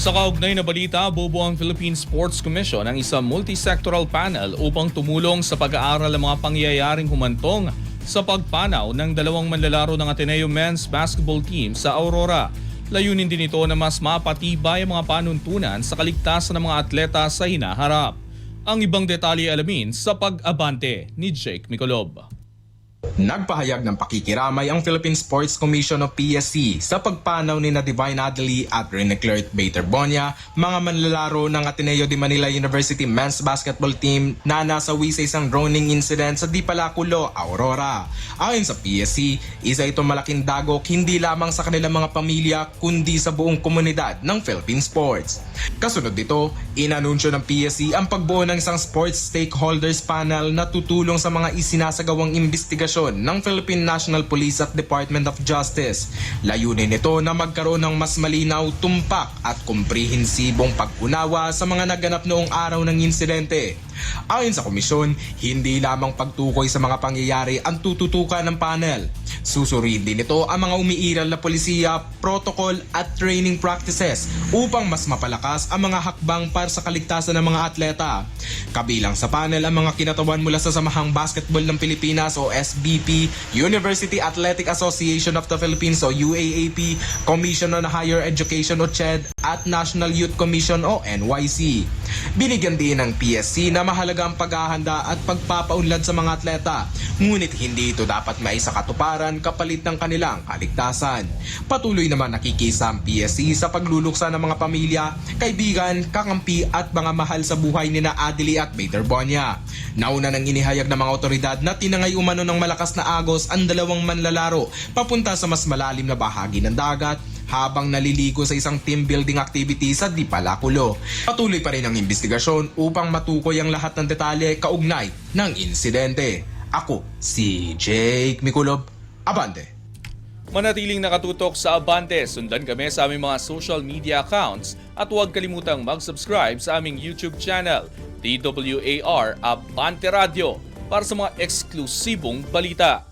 Sa kaugnay na balita, bobo ang Philippine Sports Commission ang isang multi-sectoral panel upang tumulong sa pag-aaral ng mga pangyayaring humantong sa pagpanaw ng dalawang manlalaro ng Ateneo Men's Basketball Team sa Aurora. Layunin din ito na mas mapatibay ang mga panuntunan sa kaligtasan ng mga atleta sa hinaharap. Ang ibang detalye alamin sa pag-abante ni Jake Micolob. Nagpahayag ng pakikiramay ang Philippine Sports Commission o PSC sa pagpanaw ni Divine Adely at Rene Claire Baterbonia, mga manlalaro ng Ateneo de Manila University Men's Basketball Team na nasawi sa isang droning incident sa Dipalaculo, Aurora. Ayon sa PSC, isa itong malaking dagok hindi lamang sa kanilang mga pamilya kundi sa buong komunidad ng Philippine sports. Kasunod dito, inanunsyo ng PSC ang pagbuo ng isang sports stakeholders panel na tutulong sa mga isinasagawang investigasyon ng Philippine National Police at Department of Justice. Layunin nito na magkaroon ng mas malinaw, tumpak at komprehensibong pag-unawa sa mga naganap noong araw ng insidente. Ayon sa komisyon, hindi lamang pagtukoy sa mga pangyayari ang tututukan ng panel. Susuriin din ito ang mga umiiral na polisiya, protocol at training practices upang mas mapalakas ang mga hakbang para sa kaligtasan ng mga atleta. Kabilang sa panel ang mga kinatawan mula sa Samahang Basketball ng Pilipinas o SBP, University Athletic Association of the Philippines o UAAP, Commission on Higher Education o CHED at National Youth Commission o NYC. Binigyan din ng PSC na mahalaga ang paghahanda at pagpapaunlad sa mga atleta, ngunit hindi ito dapat maisakatuparan kapalit ng kanilang kaligtasan. Patuloy naman nakikisa ang PSC sa pagluluksa ng mga pamilya, kaibigan, kakampi at mga mahal sa buhay ni na Adely at Baterbonia. Nauna nang inihayag ng mga otoridad na tinangay umano ng malakas na agos ang dalawang manlalaro papunta sa mas malalim na bahagi ng dagat habang naliligo sa isang team building activity sa Dipalaculo. Patuloy pa rin ang investigasyon upang matukoy ang lahat ng detalye kaugnay ng insidente. Ako, si Jake Micolob, Abante. Manatiling nakatutok sa Abante, sundan kami sa aming mga social media accounts at huwag kalimutang mag-subscribe sa aming YouTube channel, DWAR Abante Radio, para sa mga eksklusibong balita.